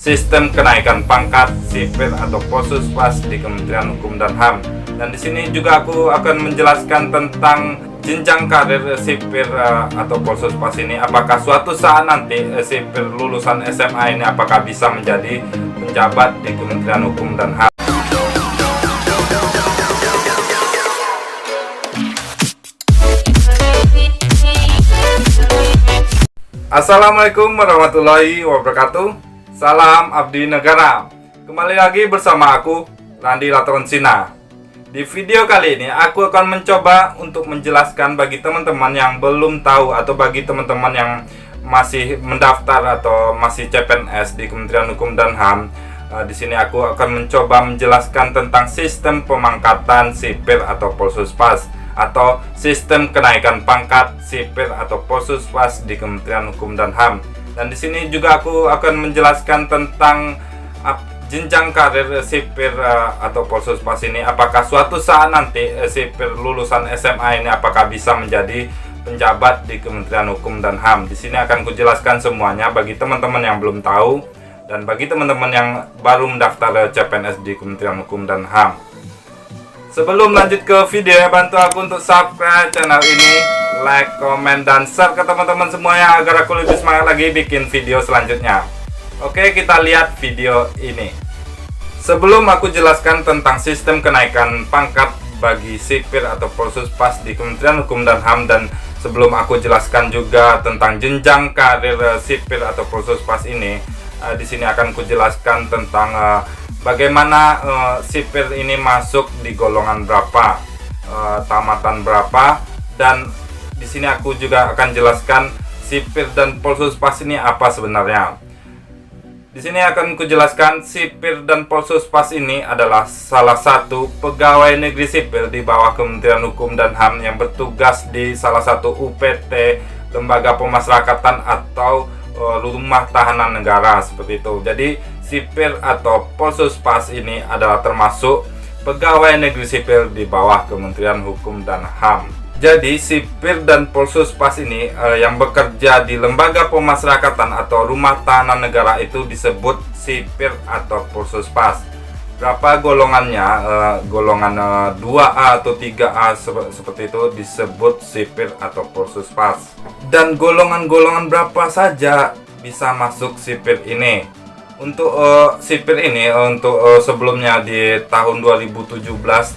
sistem kenaikan pangkat sipir atau Polsuspas di Kementerian Hukum dan HAM. Dan di sini juga aku akan menjelaskan tentang jenjang karir sipir atau Polsuspas ini. Apakah suatu saat nanti sipir lulusan SMA ini apakah bisa menjadi penjabat di Kementerian Hukum dan HAM? Assalamualaikum warahmatullahi wabarakatuh. Salam abdi negara. Kembali lagi bersama aku, Randi Latronsina. Di video kali ini aku akan mencoba untuk menjelaskan bagi teman-teman yang belum tahu atau bagi teman-teman yang masih mendaftar atau masih CPNS di Kementerian Hukum dan HAM. Di sini aku akan mencoba menjelaskan tentang sistem pemangkatan sipir atau Polsuspas atau sistem kenaikan pangkat sipir atau Polsuspas di Kementerian Hukum dan HAM. Dan di sini juga aku akan menjelaskan tentang jenjang karir sipir atau Polsuspas ini. Apakah suatu saat nanti sipir lulusan SMA ini apakah bisa menjadi penjabat di Kementerian Hukum dan HAM? Di sini akan kujelaskan semuanya bagi teman-teman yang belum tahu dan bagi teman-teman yang baru mendaftar CPNS di Kementerian Hukum dan HAM. Sebelum lanjut ke video, bantu aku untuk subscribe channel ini, like, komen, dan share ke teman-teman semuanya agar aku lebih semangat lagi bikin video selanjutnya. Oke, kita lihat video ini. Sebelum aku jelaskan tentang sistem kenaikan pangkat bagi sipir atau Polsuspas di Kementerian Hukum dan HAM, dan sebelum aku jelaskan juga tentang jenjang karir sipir atau Polsuspas ini, di sini akan kujelaskan tentang bagaimana sipir ini masuk di golongan berapa, tamatan berapa, dan di sini aku juga akan jelaskan sipir dan Polsuspas ini apa sebenarnya. Di sini akan kujelaskan sipir dan Polsuspas ini adalah salah satu pegawai negeri sipil di bawah Kementerian Hukum dan HAM yang bertugas di salah satu UPT, lembaga pemasyarakatan atau rumah tahanan negara seperti itu. Jadi sipir atau Polsuspas ini adalah termasuk pegawai negeri sipil di bawah Kementerian Hukum dan HAM. Jadi sipir dan Polsuspas ini yang bekerja di lembaga pemasyarakatan atau rumah tahanan negara itu disebut sipir atau Polsuspas. Berapa golongannya? Golongan 2A atau 3A seperti itu disebut sipir atau Polsuspas. Dan golongan-golongan berapa saja bisa masuk sipir ini? Untuk sipir ini untuk sebelumnya di tahun 2017,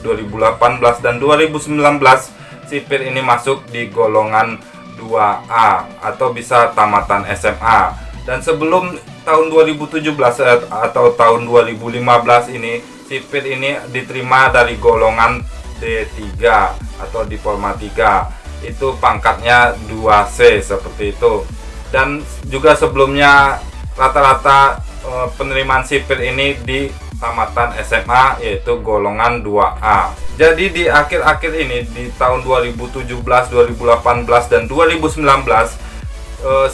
2018 dan 2019 sipir ini masuk di golongan 2A atau bisa tamatan SMA. Dan sebelum tahun 2017 atau tahun 2015 ini sipir ini diterima dari golongan D3 atau Diploma 3. Itu pangkatnya 2C seperti itu. Dan juga sebelumnya rata-rata penerimaan sipir ini di tamatan SMA yaitu golongan 2A. Jadi di akhir-akhir ini di tahun 2017, 2018 dan 2019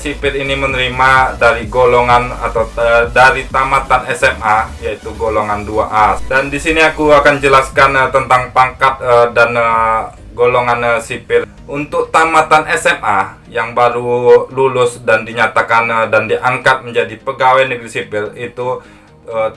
sipir ini menerima dari golongan atau dari tamatan SMA yaitu golongan 2A. Dan di sini aku akan jelaskan tentang pangkat dan golongan sipir. Untuk tamatan SMA yang baru lulus dan dinyatakan dan diangkat menjadi pegawai negeri sipil itu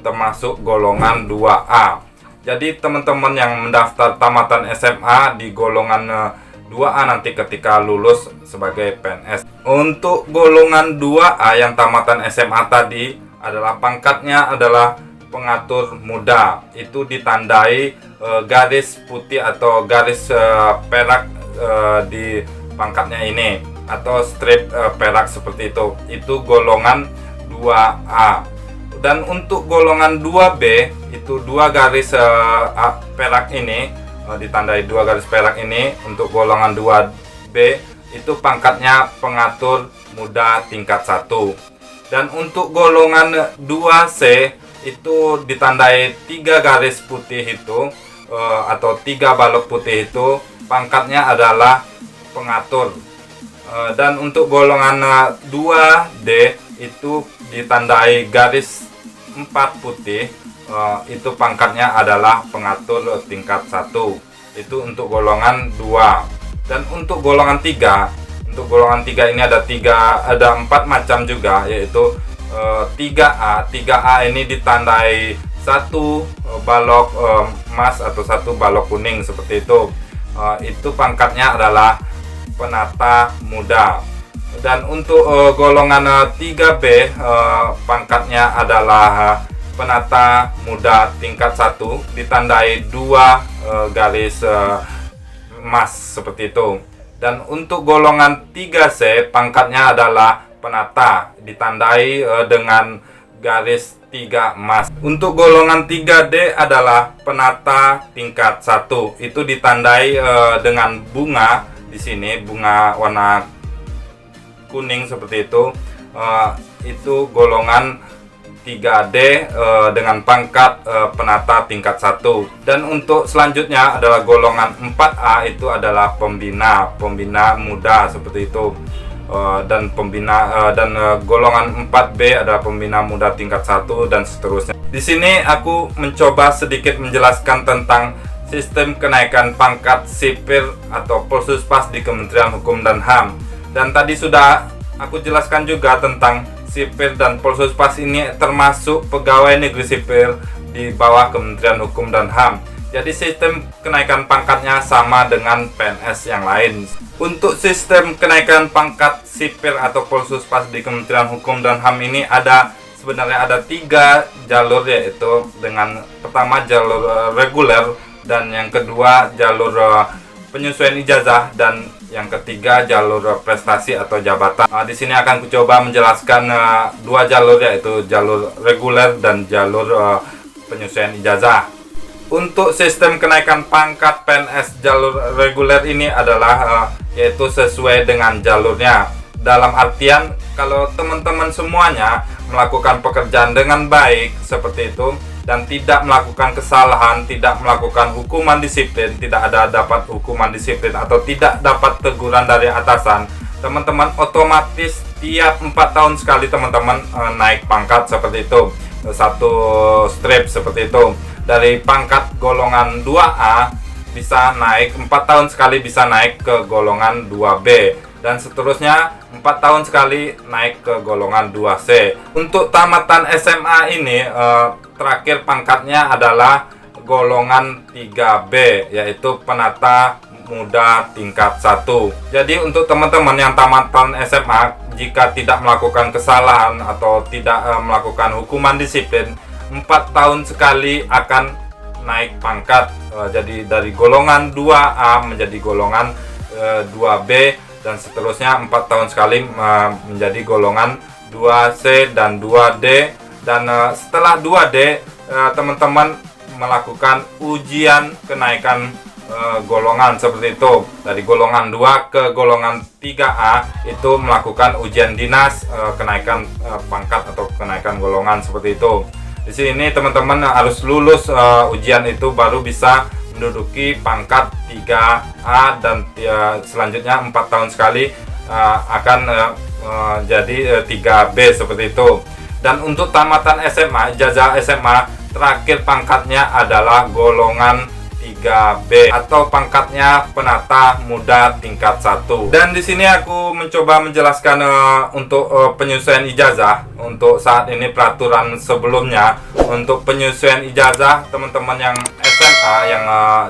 termasuk golongan 2A. Jadi teman-teman yang mendaftar tamatan SMA di golongan 2A nanti ketika lulus sebagai PNS. Untuk golongan 2A yang tamatan SMA tadi adalah pangkatnya adalah pengatur muda. Itu ditandai garis putih atau garis perak di pangkatnya ini atau strip perak seperti itu. Itu golongan 2A. Dan untuk golongan 2B itu dua garis perak ini ditandai dua garis perak ini. Untuk golongan 2B itu pangkatnya pengatur muda tingkat 1. Dan untuk golongan 2C itu ditandai 3 garis putih itu atau 3 balok putih itu pangkatnya adalah pengatur. Dan untuk golongan 2D itu ditandai garis 4 putih, itu pangkatnya adalah pengatur tingkat 1. Itu untuk golongan 2. Dan untuk golongan 3 ini ada 4 macam juga, yaitu 3A. 3A ini ditandai satu balok emas atau satu balok kuning seperti itu. Itu pangkatnya adalah penata muda. Dan untuk golongan 3B, pangkatnya adalah penata muda tingkat 1 ditandai 2 garis emas seperti itu. Dan untuk golongan 3C, pangkatnya adalah penata ditandai dengan garis 3 emas. Untuk golongan 3D adalah penata tingkat 1. Itu ditandai dengan bunga di sini, bunga warna kuning seperti itu. Itu golongan 3D dengan pangkat penata tingkat 1. Dan untuk selanjutnya adalah golongan 4A, itu adalah pembina muda seperti itu. Dan golongan 4B adalah pembina muda tingkat 1 dan seterusnya. Di sini aku mencoba sedikit menjelaskan tentang sistem kenaikan pangkat sipir atau Polsuspas di Kementerian Hukum dan HAM. Dan tadi sudah aku jelaskan juga tentang sipir dan Polsuspas ini termasuk pegawai negeri sipil di bawah Kementerian Hukum dan HAM. Jadi sistem kenaikan pangkatnya sama dengan PNS yang lain. Untuk sistem kenaikan pangkat sipir atau Polsuspas di Kementerian Hukum dan HAM ini sebenarnya ada 3 jalur, yaitu dengan pertama jalur reguler, dan yang kedua jalur penyesuaian ijazah, dan yang ketiga jalur prestasi atau jabatan. Di sini akan kucoba menjelaskan 2 jalur, yaitu jalur reguler dan jalur penyesuaian ijazah. Untuk sistem kenaikan pangkat PNS jalur reguler ini adalah yaitu sesuai dengan jalurnya. Dalam artian kalau teman-teman semuanya melakukan pekerjaan dengan baik seperti itu dan tidak melakukan kesalahan, tidak melakukan hukuman disiplin, tidak ada dapat hukuman disiplin atau tidak dapat teguran dari atasan, teman-teman otomatis tiap 4 tahun sekali teman-teman naik pangkat seperti itu. Satu strip seperti itu. Dari pangkat golongan 2A bisa naik 4 tahun sekali, bisa naik ke golongan 2B, dan seterusnya 4 tahun sekali naik ke golongan 2C. Untuk tamatan SMA ini terakhir pangkatnya adalah golongan 3B, yaitu penata muda tingkat 1. Jadi untuk teman-teman yang tamatan SMA, jika tidak melakukan kesalahan atau tidak melakukan hukuman disiplin, 4 tahun sekali akan naik pangkat. Jadi dari golongan 2A menjadi golongan 2B, dan seterusnya 4 tahun sekali menjadi golongan 2C dan 2D. Dan setelah 2D, teman-teman melakukan ujian kenaikan golongan seperti itu. Dari golongan 2 ke golongan 3A itu melakukan ujian dinas kenaikan pangkat atau kenaikan golongan seperti itu. Di sini teman-teman harus lulus ujian itu baru bisa menduduki pangkat 3A, dan selanjutnya 4 tahun sekali akan jadi 3B seperti itu. Dan untuk tamatan SMA, ijazah SMA, terakhir pangkatnya adalah golongan 3B atau pangkatnya penata muda tingkat 1. Dan di sini aku mencoba menjelaskan untuk penyesuaian ijazah. Untuk saat ini peraturan sebelumnya untuk penyesuaian ijazah teman-teman yang SMA, yang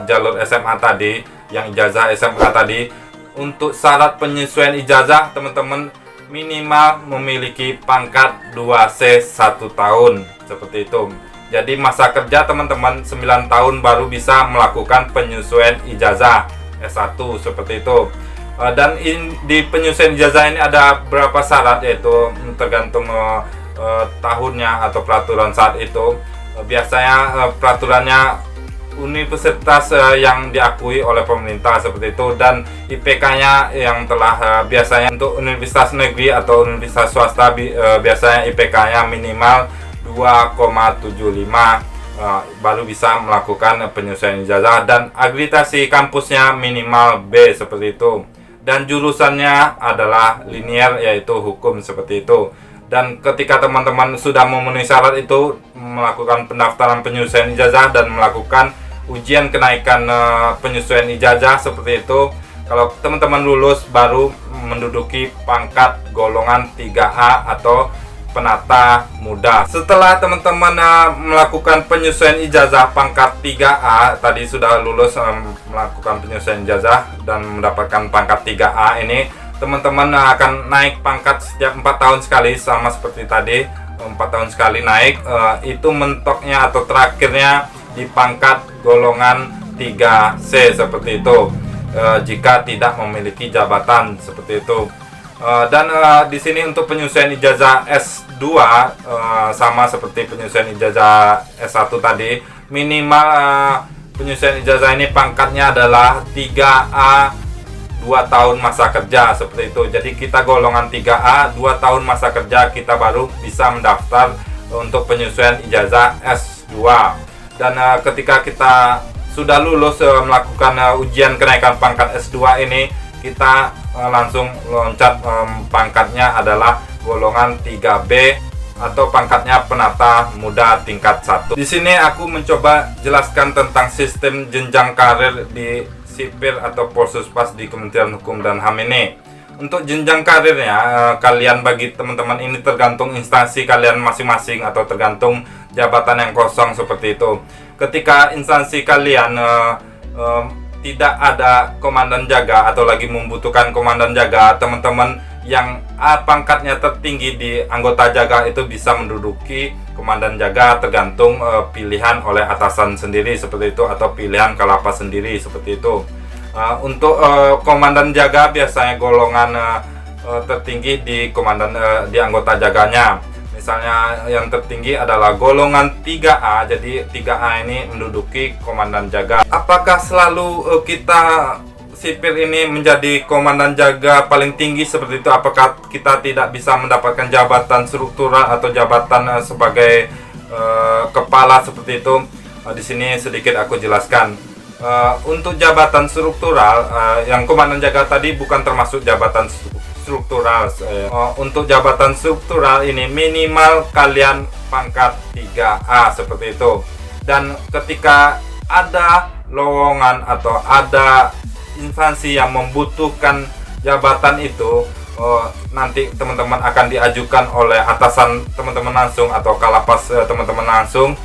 jalur SMA tadi, yang ijazah SMA tadi, untuk syarat penyesuaian ijazah teman-teman minimal memiliki pangkat 2C 1 tahun seperti itu. Jadi masa kerja teman-teman 9 tahun baru bisa melakukan penyesuaian ijazah S1 seperti itu. Dan di penyesuaian ijazah ini ada beberapa syarat, yaitu tergantung tahunnya atau peraturan saat itu. Biasanya peraturannya universitas yang diakui oleh pemerintah seperti itu, dan IPK-nya yang telah biasanya untuk universitas negeri atau universitas swasta biasanya IPK-nya minimal 2,75 baru bisa melakukan penyesuaian ijazah, dan akreditasi kampusnya minimal B seperti itu, dan jurusannya adalah linier yaitu hukum seperti itu. Dan ketika teman-teman sudah memenuhi syarat itu, melakukan pendaftaran penyesuaian ijazah dan melakukan ujian kenaikan penyesuaian ijazah seperti itu, kalau teman-teman lulus baru menduduki pangkat golongan 3A atau penata muda. Setelah teman-teman melakukan penyesuaian ijazah pangkat 3A, tadi sudah lulus melakukan penyesuaian ijazah dan mendapatkan pangkat 3A, ini teman-teman akan naik pangkat setiap 4 tahun sekali, sama seperti tadi, 4 tahun sekali naik. Itu mentoknya atau terakhirnya di pangkat golongan 3C seperti itu, jika tidak memiliki jabatan seperti itu. Dan di sini untuk penyesuaian ijazah S2 sama seperti penyesuaian ijazah S1 tadi, minimal penyesuaian ijazah ini pangkatnya adalah 3A 2 tahun masa kerja seperti itu. Jadi kita golongan 3A 2 tahun masa kerja kita baru bisa mendaftar untuk penyesuaian ijazah S2. Dan ketika kita sudah lulus melakukan ujian kenaikan pangkat S2 ini, kita langsung loncat, pangkatnya adalah golongan 3B atau pangkatnya penata muda tingkat 1. Di sini aku mencoba jelaskan tentang sistem jenjang karir di sipir atau Polsuspas di Kementerian Hukum dan HAM ini. Untuk jenjang karirnya, kalian bagi teman-teman ini tergantung instansi kalian masing-masing atau tergantung jabatan yang kosong seperti itu. Ketika instansi kalian tidak ada komandan jaga atau lagi membutuhkan komandan jaga, teman-teman yang pangkatnya tertinggi di anggota jaga itu bisa menduduki komandan jaga, tergantung pilihan oleh atasan sendiri seperti itu, atau pilihan kalapas sendiri seperti itu. Untuk komandan jaga biasanya golongan tertinggi di komandan di anggota jaganya. Misalnya yang tertinggi adalah golongan 3A, jadi 3A ini menduduki komandan jaga. Apakah selalu kita sipir ini menjadi komandan jaga paling tinggi seperti itu? Apakah kita tidak bisa mendapatkan jabatan struktural atau jabatan sebagai kepala seperti itu? Di sini sedikit aku jelaskan. Untuk jabatan struktural, yang komandan jaga tadi bukan termasuk jabatan struktural. Untuk jabatan struktural ini minimal kalian pangkat 3A seperti itu. Dan ketika ada lowongan atau ada instansi yang membutuhkan jabatan itu, nanti teman-teman akan diajukan oleh atasan teman-teman langsung atau kalapas teman-teman langsung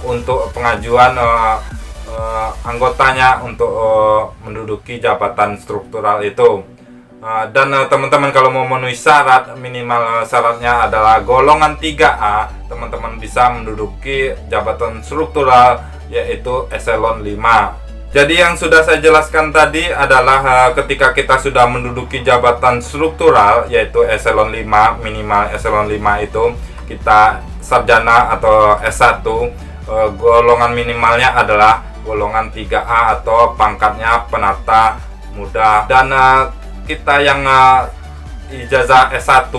untuk pengajuan anggotanya untuk menduduki jabatan struktural itu. Dan teman-teman kalau mau memenuhi syarat, minimal syaratnya adalah golongan 3A, teman-teman bisa menduduki jabatan struktural yaitu eselon 5. Jadi yang sudah saya jelaskan tadi adalah ketika kita sudah menduduki jabatan struktural yaitu eselon 5, minimal eselon 5 itu kita sarjana atau S1, golongan minimalnya adalah golongan 3A atau pangkatnya penata muda. Dan kita yang ijazah S1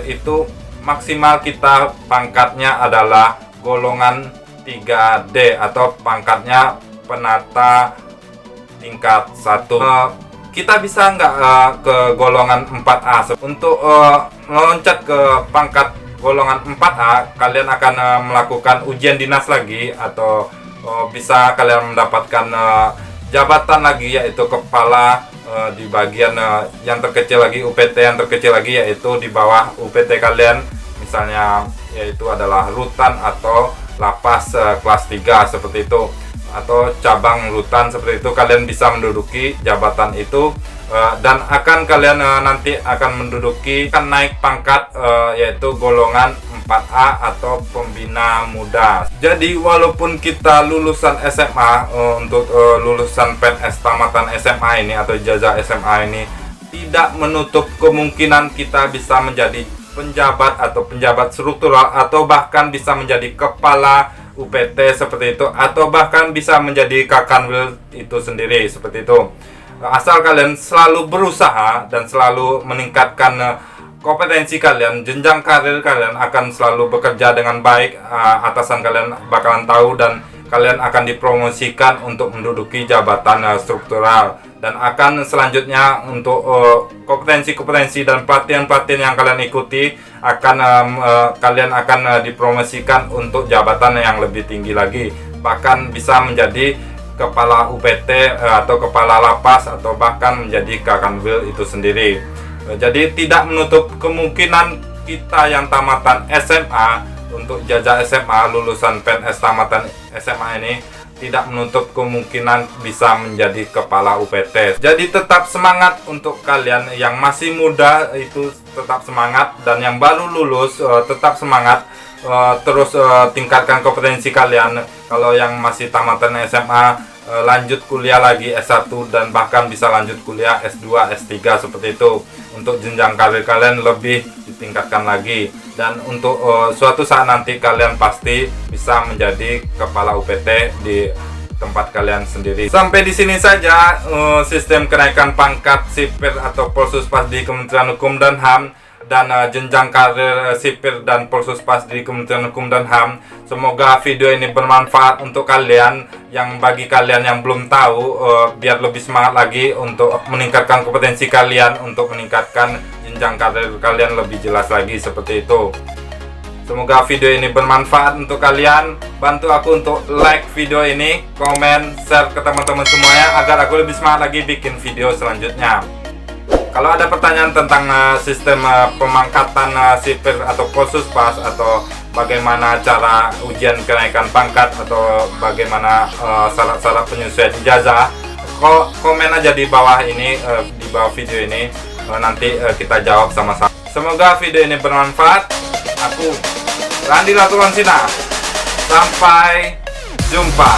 itu maksimal kita pangkatnya adalah golongan 3D atau pangkatnya penata tingkat 1. Kita bisa nggak ke golongan 4A? Untuk meloncat ke pangkat golongan 4A, kalian akan melakukan ujian dinas lagi, atau bisa kalian mendapatkan jabatan lagi yaitu kepala di bagian yang terkecil lagi, UPT yang terkecil lagi, yaitu di bawah UPT kalian, misalnya yaitu adalah rutan atau lapas kelas 3 seperti itu, atau cabang rutan seperti itu. Kalian bisa menduduki jabatan itu dan akan kalian nanti akan menduduki, akan naik pangkat yaitu golongan 4A atau pembina muda. Jadi walaupun kita lulusan SMA, untuk lulusan PNS tamatan SMA ini atau ijazah SMA ini, tidak menutup kemungkinan kita bisa menjadi penjabat atau penjabat struktural, atau bahkan bisa menjadi kepala UPT seperti itu, atau bahkan bisa menjadi Kakanwil itu sendiri seperti itu. Asal kalian selalu berusaha dan selalu meningkatkan kompetensi kalian, jenjang karir kalian akan selalu bekerja dengan baik. Atasan kalian bakalan tahu dan kalian akan dipromosikan untuk menduduki jabatan struktural, dan akan selanjutnya untuk kompetensi-kompetensi dan pelatihan-pelatihan yang kalian ikuti akan kalian akan dipromosikan untuk jabatan yang lebih tinggi lagi, bahkan bisa menjadi kepala UPT atau kepala lapas, atau bahkan menjadi Kakanwil itu sendiri. Jadi tidak menutup kemungkinan kita yang tamatan SMA, untuk ijazah SMA lulusan PNS tamatan SMA ini tidak menutup kemungkinan bisa menjadi kepala UPT. Jadi tetap semangat untuk kalian yang masih muda, itu tetap semangat, dan yang baru lulus tetap semangat, terus tingkatkan kompetensi kalian. Kalau yang masih tamatan SMA, lanjut kuliah lagi S1 dan bahkan bisa lanjut kuliah S2, S3 seperti itu, untuk jenjang karir kalian lebih ditingkatkan lagi. Dan untuk suatu saat nanti kalian pasti bisa menjadi kepala UPT di tempat kalian sendiri. Sampai di sini saja sistem kenaikan pangkat sipir atau Polsuspas di Kementerian Hukum dan HAM, dan jenjang karir sipir dan Polsuspas di Kementerian Hukum dan HAM. Semoga video ini bermanfaat untuk kalian. Yang bagi kalian yang belum tahu, biar lebih semangat lagi untuk meningkatkan kompetensi kalian, untuk meningkatkan jenjang karir kalian lebih jelas lagi seperti itu. Semoga video ini bermanfaat untuk kalian. Bantu aku untuk like video ini, komen, share ke teman-teman semuanya agar aku lebih semangat lagi bikin video selanjutnya. Kalau ada pertanyaan tentang sistem pemangkatan sipir atau Polsuspas, atau bagaimana cara ujian kenaikan pangkat, atau bagaimana syarat-syarat penyesuaian ijazah, komen aja di bawah ini, di bawah video ini, nanti kita jawab sama-sama. Semoga video ini bermanfaat. Aku Randy Laturonsina, sampai jumpa.